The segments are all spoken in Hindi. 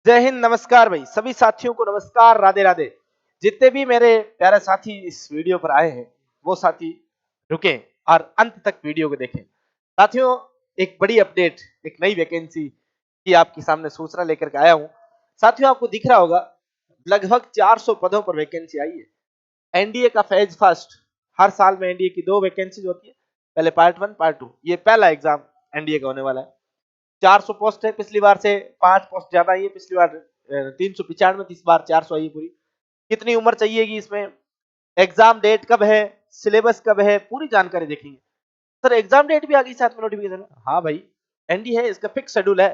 जय हिंद, नमस्कार भाई सभी साथियों को नमस्कार, राधे राधे। जितने भी मेरे प्यारे साथी इस वीडियो पर आए हैं वो साथी रुके और अंत तक वीडियो को देखें। साथियों, एक बड़ी अपडेट, एक नई वैकेंसी की आपके सामने सूचना लेकर के आया हूं। साथियों, आपको दिख रहा होगा लगभग 400 पदों पर वैकेंसी आई है। एनडीए का फेज फर्स्ट, हर साल में एनडीए की 2 वैकेंसी होती है, पहले पार्ट 1 पार्ट 2। ये पहला एग्जाम एनडीए का होने वाला है। 400 पोस्ट है, पिछली बार से 5 पोस्ट ज्यादा आई है। पिछली बार 395 थी, इस बार 400 आई है पूरी। कितनी उम्र चाहिएगी इसमें, एग्जाम डेट कब है, सिलेबस कब है, पूरी जानकारी देखेंगे। सर एग्जाम डेट भी आ गई साथ में नोटिफिकेशन? हाँ भाई, एनडी है, इसका फिक्स शेड्यूल है।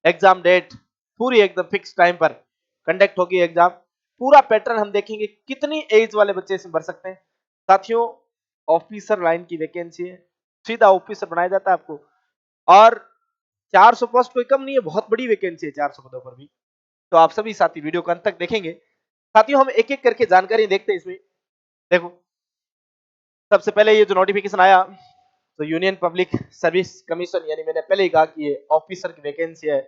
एग्जाम डेट पूरी एकदम फिक्स टाइम पर कंडक्ट होगी एग्जाम। पूरा पैटर्न हम देखेंगे, कितनी एज वाले बच्चे इसमें भर सकते हैं। साथियों, ऑफिसर लाइन की वैकेंसी है, सीधा ऑफिसर बनाया जाता है आपको। और 400 पोस्ट कोई कम नहीं है, बहुत बड़ी वैकेंसी है 400 पदों पर भी। तो आप सभी साथी वीडियो को अंत तक देखेंगे। साथियों, हम एक एक करके जानकारी देखते हैं इसमें। देखो, सबसे पहले ये जो नोटिफिकेशन आया, तो यूनियन पब्लिक सर्विस कमीशन, यानी मैंने पहले ही कहा कि ये ऑफिसर की वैकेंसी है।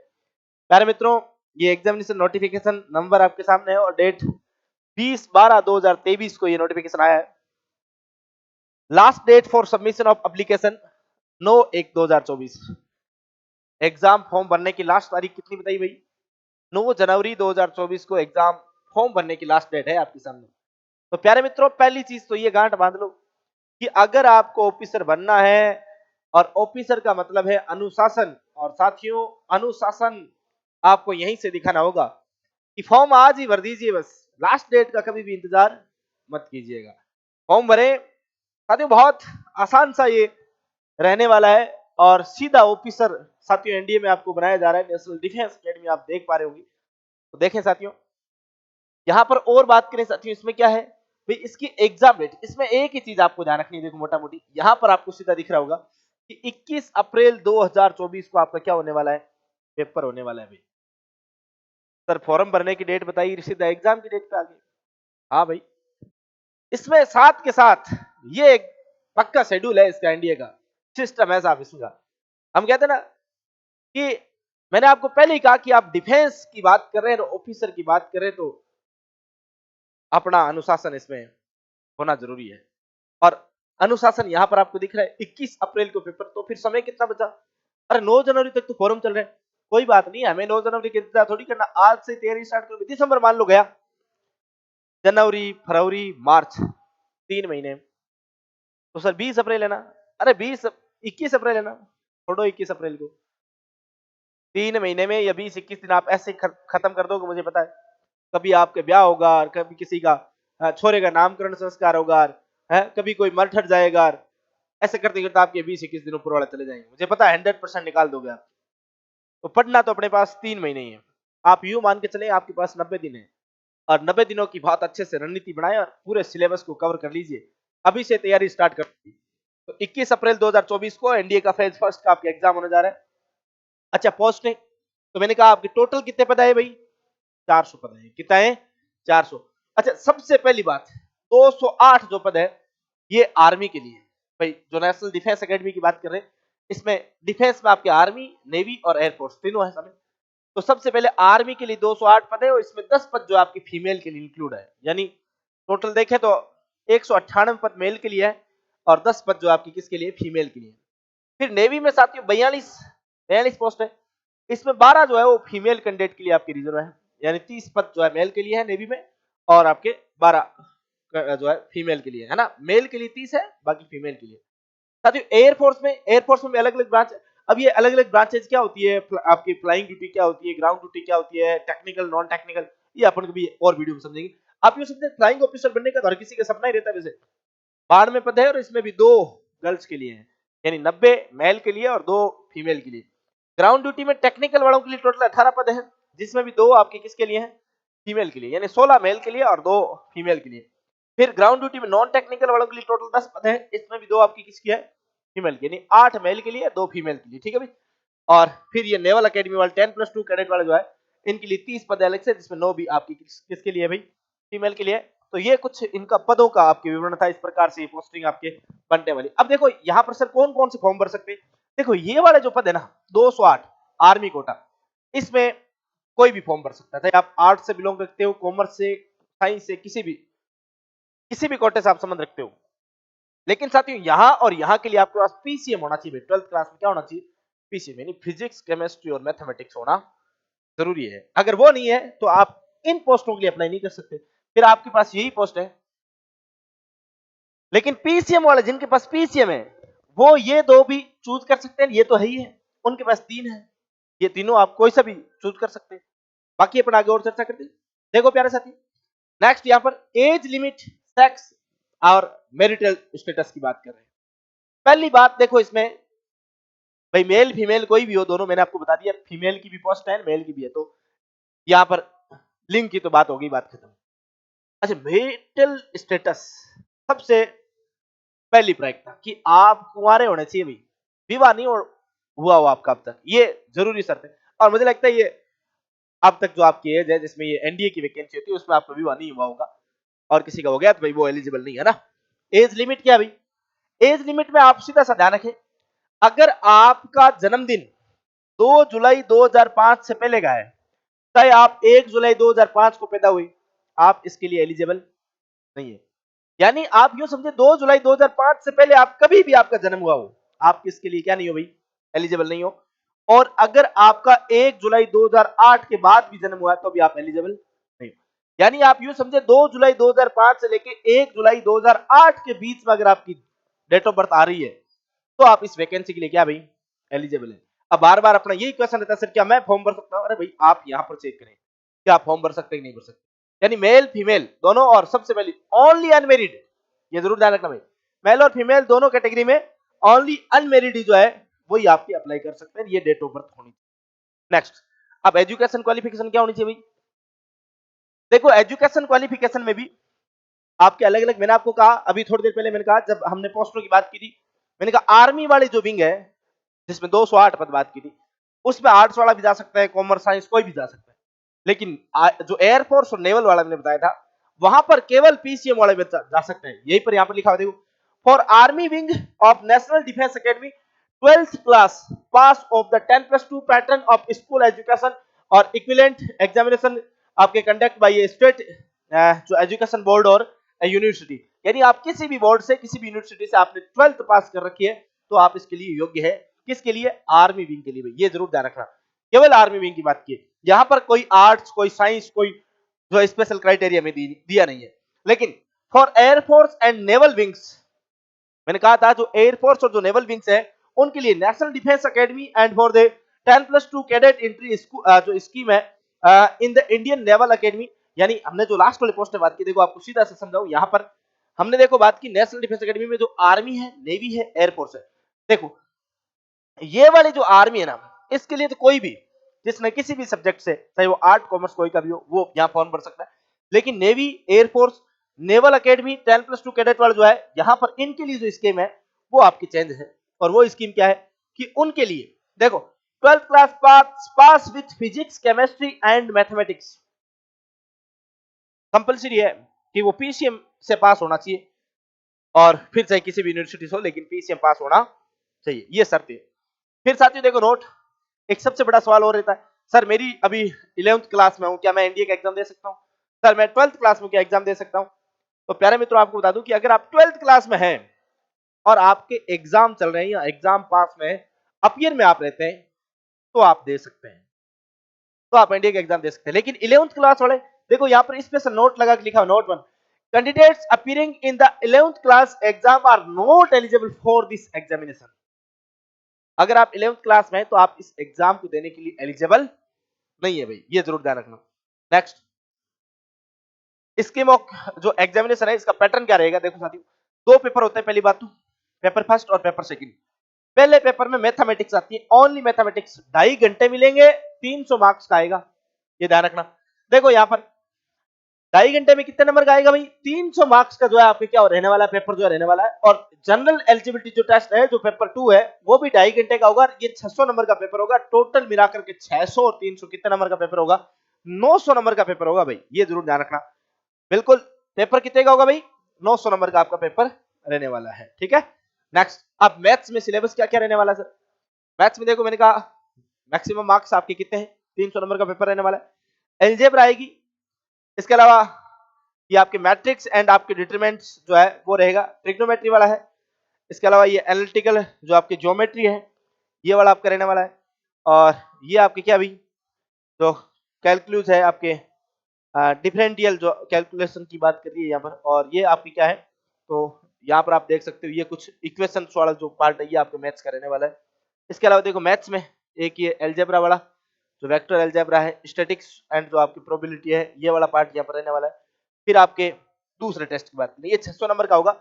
प्यारे मित्रों, ये एग्जामिनेशन नोटिफिकेशन नंबर आपके सामने है और डेट 20/12/2023 को ये नोटिफिकेशन आया है। Last date for submission of application 9/1/2024। Exam form भरने की लास्ट तारीख कितनी बताई भाई? 9 जनवरी 2024 को एग्जाम फॉर्म भरने की लास्ट डेट है आपके सामने। तो प्यारे मित्रों, पहली चीज तो ये गांठ बांध लो कि अगर आपको ऑफिसर बनना है, और ऑफिसर का मतलब है अनुशासन, और साथियों अनुशासन आपको यहीं से दिखाना होगा कि फॉर्म आज ही भर दीजिए, बस लास्ट डेट का कभी भी इंतजार मत कीजिएगा। फॉर्म भरे साथियों, बहुत आसान सा ये रहने वाला है और सीधा ऑफिसर साथियों एनडीए में आपको बनाया जा रहा है। नेशनल डिफेंस एकेडमी आप देख पा रहे होंगे। तो देखें साथियों, यहां पर और बात करें साथियों, इसमें क्या है भाई, इसकी एग्जाम डेट, इसमें एक ही चीज आपको ध्यान रखनी है। देखो मोटा मोटी यहां पर आपको सीधा दिख रहा होगा कि 21 अप्रैल 2024 को आपका क्या होने वाला है, पेपर होने वाला है भाई। सर फॉर्म भरने की डेट बताइए, सीधा एग्जाम की डेट पे आ गई। हाँ भाई, इसमें साथ के साथ ये एक पक्का शेड्यूल है इसका, एनडीए का सिस्टम है साहब इसका। हम कहते हैं ना कि मैंने आपको पहले ही कहा कि आप डिफेंस की बात कर रहे हैं, ऑफिसर की बात कर रहे हैं, तो अपना अनुशासन इसमें होना जरूरी है। और अनुशासन यहां पर आपको दिख रहा है 21 अप्रैल को पेपर, तो फिर समय कितना बचा? अरे 9 जनवरी तक तो फॉर्म चल रहे हैं। कोई बात नहीं, हमें 9 जनवरी के इंतजार थोड़ी करना, आज से तैयारी स्टार्ट करो। दिसंबर मान लो गया, जनवरी फरवरी मार्च 3 महीने, तो सर 20 अप्रैल है ना। अरे 21 अप्रैल है ना, छोड़ो 21 अप्रैल को। 3 महीने में या 20-21 दिन आप ऐसे खत्म कर दोगे, मुझे पता है। कभी आपके ब्याह होगा, कभी किसी का छोरे का नामकरण संस्कार होगा, है कभी कोई मर ठट जाएगा। ऐसे करते करते आपके 20-21 दिन ऊपर वाले चले जाएंगे, मुझे पता है 100% निकाल दोगे आप। तो पढ़ना तो अपने पास 3 महीने ही है। आप यूं मान के चले आपके पास 90 दिन है, और 90 दिनों की बहुत अच्छे से रणनीति बनाए और पूरे सिलेबस को कवर कर लीजिए। अभी से तैयारी स्टार्ट कर दीजिए। तो 21 अप्रैल 2024 को एनडीए का फेज फर्स्ट का आपका एग्जाम होने जा रहा है। अच्छा, पोस्टिंग तो मैंने कहा आपके टोटल कितने पद है भाई? 400 पद है। कितना है? 400। अच्छा, सबसे पहली बात, 208 जो पद है ये आर्मी के लिए भाई, जो नेशनल डिफेंस एकेडमी की बात कर रहे हैं। इसमें डिफेंस में आपके आर्मी, नेवी और एयरफोर्स तीनों है शामिल। तो सबसे पहले आर्मी के लिए 208 पद है, और इसमें 10 पद जो आपकी फीमेल के लिए इंक्लूड है। यानी टोटल देखें तो 198 पद मेल के लिए है, और 10 पद जो आपकी किसके लिए? फीमेल के लिए। फिर नेवी में साथियों 42 पोस्ट है। इसमें 12 जो है वो फीमेल कैंडिडेट के लिए आपकी रिजर्व है, यानी 30 पद जो है मेल के लिए है नेवी में, और आपके 12 जो है फीमेल के लिए है ना। मेल के लिए 30 है, बाकी फीमेल के लिए। साथियों एयरफोर्स में भी अलग अलग ब्रांच। अब ये अलग अलग ब्रांचेज क्या होती है, आपकी फ्लाइंग ड्यूटी क्या होती है, ग्राउंड ड्यूटी क्या होती है, टेक्निकल नॉन टेक्निकल, ये अपन कभी और वीडियो में समझेंगे। आप ये समझते हैं फ्लाइंग ऑफिसर बनने का तो हर किसी का सपना ही रहता है वैसे। 92 पद है, और इसमें भी 2 गर्ल्स के लिए है, यानी 90 मेल के लिए और 2 फीमेल के लिए। ग्राउंड ड्यूटी में टेक्निकल वालों के लिए टोटल 18 पद है, जिसमें भी 2 आपके किसके लिए हैं? फीमेल के लिए, यानी 16 मेल के लिए और 2 फीमेल के लिए। फिर ग्राउंड ड्यूटी में नॉन टेक्निकल वालों के लिए टोटल 10 पद है, इसमें भी 2 आपकी किसकी है? फीमेल की, यानी 8 मेल के लिए 2 फीमेल के लिए। ठीक है भाई। और फिर ये नेवल अकेडमी वाले 10+2 कैडेट वाले जो है, इनके लिए 30 पद अलग से, जिसमें 9 भी आपकी किसके लिए भाई? फीमेल के लिए। तो ये कुछ इनका पदों का आपके विवरण था। इस प्रकार से पोस्टिंग आपके बनने वाली। अब देखो यहाँ पर सर कौन कौन से फॉर्म भर सकते हैं। देखो ये वाले जो पद है ना, 208 आर्मी कोटा, इसमें कोई भी फॉर्म भर सकता है, चाहे आप आर्ट से बिलोंग करते हो, कॉमर्स से, साइंस से, किसी भी कोटे से आप संबंध रखते हो। लेकिन साथियों यहां और यहां के लिए आपके पास पीसीएम होना चाहिए। 12th क्लास में क्या होना चाहिए? पीसीएम, यानी फिजिक्स, केमिस्ट्री और मैथमेटिक्स होना जरूरी है। अगर वो नहीं है तो आप इन पोस्टों के लिए अप्लाई नहीं कर सकते। फिर आपके पास यही पोस्ट है, लेकिन पीसीएम वाले जिनके पास पीसीएम है वो ये दो भी चूज कर सकते हैं, ये तो है ही है। उनके पास 3 है, ये तीनों आप कोई सा भी चूज कर सकते हैं। बाकी अपन आगे और चर्चा करते हैं। देखो प्यारे साथी, नेक्स्ट यहां पर एज लिमिट, सेक्स और मैरिटल स्टेटस की बात कर रहे हैं। पहली बात देखो इसमें, भाई मेल फीमेल कोई भी हो, दोनों मैंने आपको बता दिया, फीमेल की भी पोस्ट है, मेल की भी है, तो यहां पर लिंग की तो बात होगी, बात खत्म। अच्छा, मैरिटल स्टेटस, सबसे पहली प्रायिकता कि आप कुंवारे होने चाहिए भाई, विवाह नहीं हुआ हो आपका अब तक, ये जरूरी शर्त है। और मुझे लगता है ये अब तक जो आपकी एज है जिसमें ये एनडीए की वैकेंसी होती है उसमें आपका विवाह नहीं हुआ होगा, और किसी का हो गया तो भाई वो एलिजिबल नहीं है ना। एज लिमिट क्या भाई? एज लिमिट में आप सीधा सा ध्यान रखें, अगर आपका जन्मदिन 2 जुलाई 2005 से पहले का है, चाहे आप 1 जुलाई 2005 को पैदा हुए, आप इसके लिए एलिजिबल नहीं है। यानी आप यूं समझे 2 जुलाई 2005 से पहले आप कभी भी आपका जन्म हुआ हो, आप इसके लिए क्या नहीं हो भाई, एलिजिबल नहीं हो। और अगर आपका 1 जुलाई 2008 के बाद भी जन्म हुआ है तो भी आप एलिजिबल नहीं हो। यानी आप यूं समझे 2 जुलाई 2005 से लेके 1 जुलाई 2008 के बीच में अगर आपकी डेट ऑफ बर्थ आ रही है तो आप इस वैकेंसी के लिए क्या भाई, एलिजिबल है। अब बार बार अपना यही क्वेश्चन रहता है, सर क्या मैं फॉर्म भर सकता हूं? अरे भाई आप यहां पर चेक करें, क्या आप फॉर्म भर सकते हैं कि नहीं भर सकते, यानी मेल फीमेल दोनों, और सबसे पहले ओनली अनमेरिड, ये जरूर ध्यान रखना भाई, मेल और फीमेल दोनों कैटेगरी में ओनली अनमेरिड जो है वही आपकी अप्लाई कर सकते हैं, ये डेट ऑफ बर्थ होनी चाहिए। नेक्स्ट, अब एजुकेशन क्वालिफिकेशन क्या होनी चाहिए भाई? देखो एजुकेशन क्वालिफिकेशन में भी आपके अलग अलग, मैंने आपको कहा अभी थोड़ी देर पहले, मैंने कहा जब हमने पोस्टों की बात की थी, मैंने कहा आर्मी वाली जो विंग है जिसमें 208 पद बात की थी, उसमें आर्ट्स वाला भी जा सकता है, कॉमर्स साइंस कोई भी जा सकता है। लेकिन जो एयरफोर्स और नेवल वाला मैंने बताया था, वहां पर केवल पीसीएम वाले जा सकते हैं। यही पर यहां पर लिखा हुआ देखो, for army wing of national defence academy 12th class pass of the 10+2 pattern of school education और इक्विवेलेंट एग्जामिनेशन आपके कंडक्ट बाय ए स्टेट जो एजुकेशन बोर्ड और यूनिवर्सिटी, यानी आप किसी भी बोर्ड से, किसी भी यूनिवर्सिटी से आपने 12th पास कर रखी है तो आप इसके लिए योग्य है। किसके लिए? आर्मी विंग के लिए भाई, ये जरूर ध्यान रखना, केवल आर्मी विंग की बात की। यहां पर कोई आर्ट्स, कोई साइंस, कोई जो स्पेशल क्राइटेरिया में दिया नहीं है। लेकिन for air force and naval wings, मैंने कहा था जो एयरफोर्स और जो नेवल विंग्स है उनके लिए national defence academy and for the 10+2 cadet entry जो स्कीम है in the Indian naval academy, यानी हमने जो लास्ट वाले पोस्ट में बात की, देखो आपको सीधा से समझाऊं, यहां पर हमने देखो बात की नेशनल डिफेंस एकेडमी में जो आर्मी है, नेवी है, एयरफोर्स है। देखो ये वाली जो आर्मी है ना, इसके लिए तो कोई भी जिसने किसी भी सब्जेक्ट से, चाहे वो आर्ट कॉमर्स कोई का भी हो, वो यहाँ फॉर्म भर सकता है। लेकिन navy, air force, naval academy 10+2 cadet वाला जो है, यहाँ पर इनके लिए जो स्कीम है वो आपकी चेंज है। और वो स्कीम क्या है कि उनके लिए देखो 12th class pass with physics, chemistry and mathematics, compulsory है कि वो पीसीएम से पास होना चाहिए, और फिर चाहे किसी भी यूनिवर्सिटी से हो, लेकिन पीसीएम पास होना चाहिए, ये शर्त है। फिर साथियों देखो नोट, एक सबसे बड़ा सवाल और रहता है, सर मेरी अभी 11th क्लास में हूं, क्या मैं एनडीए का एग्जाम दे सकता हूं? सर मैं 12th क्लास में क्या एग्जाम दे सकता हूं? तो प्यारे मित्रों आपको बता दूं कि अगर आप 12th क्लास में हैं और आपके एग्जाम चल रहे हैं या एग्जाम पास में अपीयर में आप रहते हैं तो आप दे सकते हैं, तो आप एनडीए का एग्जाम दे सकते हैं। लेकिन 11th क्लास वाले देखो यहां पर स्पेशल नोट लगा के लिखा हुआ, note 1, candidates appearing in the 11th class exam are not eligible for this examination. अगर आप 11th क्लास में हैं तो आप इस एग्जाम को देने के लिए एलिजिबल नहीं है भाई, ये जरूर ध्यान रखना। नेक्स्ट, स्कीम ऑफ जो एग्जामिनेशन है इसका पैटर्न क्या रहेगा? देखो साथियों, 2 पेपर होते हैं, पहली बात तो पेपर फर्स्ट और पेपर सेकंड। पहले पेपर में मैथमेटिक्स आती है, ओनली मैथमेटिक्स, 2.5 घंटे मिलेंगे, 300 मार्क्स का आएगा, ये ध्यान रखना। देखो यहां पर 2.5 घंटे में कितने नंबर का आएगा भाई? 300 मार्क्स का जो है आपके क्या रहने वाला है, पेपर जो है रहने वाला है। और जनरल एलिजिबिलिटी जो टेस्ट है, जो पेपर 2 है, वो भी 2.5 घंटे का होगा, ये 600 नंबर का पेपर होगा। टोटल मिलाकर के 600 और 300 कितने नंबर का पेपर होगा? 900 नंबर का पेपर होगा भाई, ये जरूर ध्यान रखना। बिल्कुल, पेपर कितने का होगा भाई? 900 नंबर का आपका पेपर रहने वाला है, ठीक है। नेक्स्ट, अब मैथ्स में सिलेबस क्या क्या रहने वाला है सर? मैथ्स में देखो मैंने कहा मैक्सिमम मार्क्स आपके कितने हैं? 300 नंबर का पेपर रहने वाला है। एल्जेब्रा आएगी, इसके अलावा ये आपके मैट्रिक्स एंड आपके डिटरमिनेंट्स जो है वो रहेगा, ट्रिग्नोमेट्री वाला है। इसके अलावा ये एनालिटिकल जो आपकी ज्योमेट्री है ये वाला आपका रहने वाला है। और ये आपके क्या भी जो कैलकुलस है आपके डिफरेंशियल जो कैलकुलेशन की बात कर रही है यहाँ पर, और ये आपकी क्या है, तो यहाँ पर आप देख सकते हो ये कुछ इक्वेशंस वाला जो पार्ट है ये आपके मैथ्स का रहने वाला है। इसके अलावा देखो मैथ्स में एक ये एल्जेब्रा वाला जो वेक्टर एल्जेब्रा है, स्टैटिक्स एंड जो आपकी प्रोबेबिलिटी है ये वाला पार्ट यहाँ पर रहने वाला है। फिर आपके दूसरे टेस्ट की बात करें, ये 600 नंबर का होगा,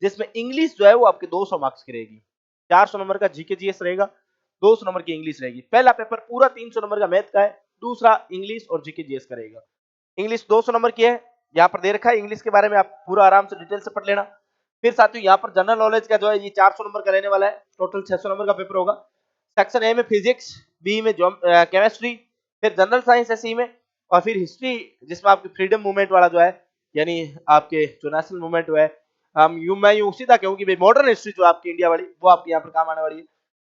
जिसमें इंग्लिश जो है वो आपके 200 मार्क्स की रहेगी। 400 नंबर का जीके जीएस रहेगा, 200 नंबर की इंग्लिश रहेगी। पहला पेपर पूरा 300 नंबर का मैथ का है, दूसरा इंग्लिश और जीके जीएस का रहेगा। इंग्लिश 200 नंबर की है, यहाँ पर दे रखा है, इंग्लिश के बारे में आप पूरा आराम से डिटेल से पढ़ लेना। फिर साथियों यहाँ पर जनरल नॉलेज का जो है ये 400 नंबर का रहने वाला है, टोटल 600 नंबर का पेपर होगा। सेक्शन ए में फिजिक्स, बी में केमिस्ट्री, फिर जनरल साइंस है सी में, और फिर हिस्ट्री जिसमें आपकी फ्रीडम मूवमेंट वाला जो है, यानी आपके जो नेशनल मूवमेंट हुआ है, मैं यूं सीधा कहूँ कि मॉडर्न हिस्ट्री जो आपकी इंडिया वाली वो आपके यहाँ पर काम आने वाली है।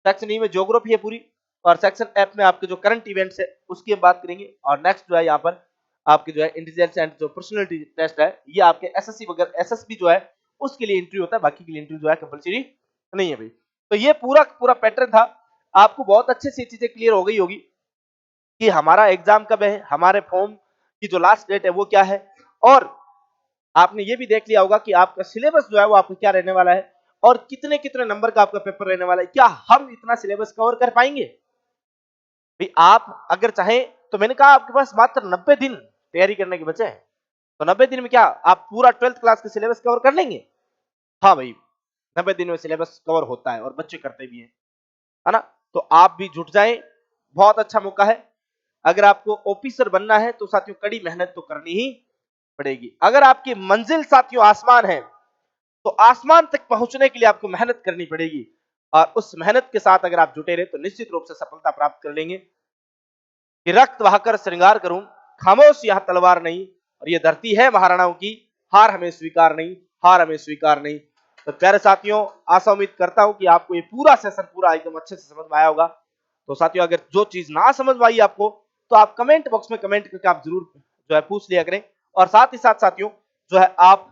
सेक्शन ई में ज्योग्राफी है पूरी, और सेक्शन एफ में आपके जो करंट इवेंट्स है उसकी हम बात करेंगे। और नेक्स्ट जो है यहाँ पर आपके जो है इंटेलिजेंस एंड जो पर्सनालिटी टेस्ट है ये आपके एसएससी वगैरह एसएसबी जो है उसके लिए इंटरव्यू होता है, बाकी के लिए इंटरव्यू जो है कंपलसरी नहीं है भाई। तो ये पूरा पूरा पैटर्न था, आपको बहुत अच्छे से चीजें क्लियर हो गई होगी कि हमारा एग्जाम कब है, हमारे फॉर्म की जो लास्ट डेट है वो क्या है, और आपने ये भी देख लिया होगा कि आपका सिलेबस जो है वो आपका क्या रहने वाला है, और कितने कितने नंबर का आपका पेपर रहने वाला है। क्या हम इतना सिलेबस कवर कर पाएंगे भाई? आप अगर चाहें तो मैंने कहा आपके पास मात्र 90 दिन तैयारी करने के बचे हैं, तो 90 दिन में क्या आप पूरा 12th क्लास का सिलेबस कवर कर लेंगे? हाँ भाई, 90 दिन में सिलेबस कवर होता है और बच्चे करते भी हैं, है ना? तो आप भी जुट जाएं, बहुत अच्छा मौका है। अगर आपको ऑफिसर बनना है तो साथियों कड़ी मेहनत तो करनी ही पड़ेगी। अगर आपकी मंजिल साथियों आसमान है तो आसमान तक पहुंचने के लिए आपको मेहनत करनी पड़ेगी, और उस मेहनत के साथ अगर आप जुटे रहे तो निश्चित रूप से सफलता प्राप्त कर लेंगे। कि रक्त बहाकर श्रृंगार करूं, खामोश यह तलवार नहीं, और ये धरती है महाराणाओं की, हार हमें स्वीकार नहीं, हार हमें स्वीकार नहीं। तो प्यारे साथियों, आशा उम्मीद करता हूं कि आपको ये पूरा सेशन पूरा एकदम अच्छे से समझ में आया होगा। तो साथियों अगर जो चीज ना समझ में आई आपको तो आप कमेंट बॉक्स में कमेंट करके आप जरूर जो है पूछ लिया करें, और साथ ही साथ साथियों जो है आप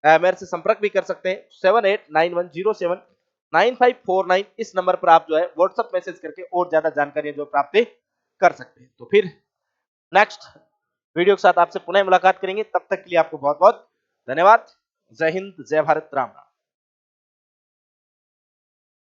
मेरे से संपर्क भी कर सकते हैं। 7891079549 इस नंबर पर आप जो है व्हाट्सएप मैसेज करके और ज्यादा जानकारी जो प्राप्त कर सकते हैं। तो फिर नेक्स्ट वीडियो के साथ आपसे पुनः मुलाकात करेंगे, तब तक के लिए आपको बहुत बहुत धन्यवाद। जय हिंद, जय भारत, राम राम।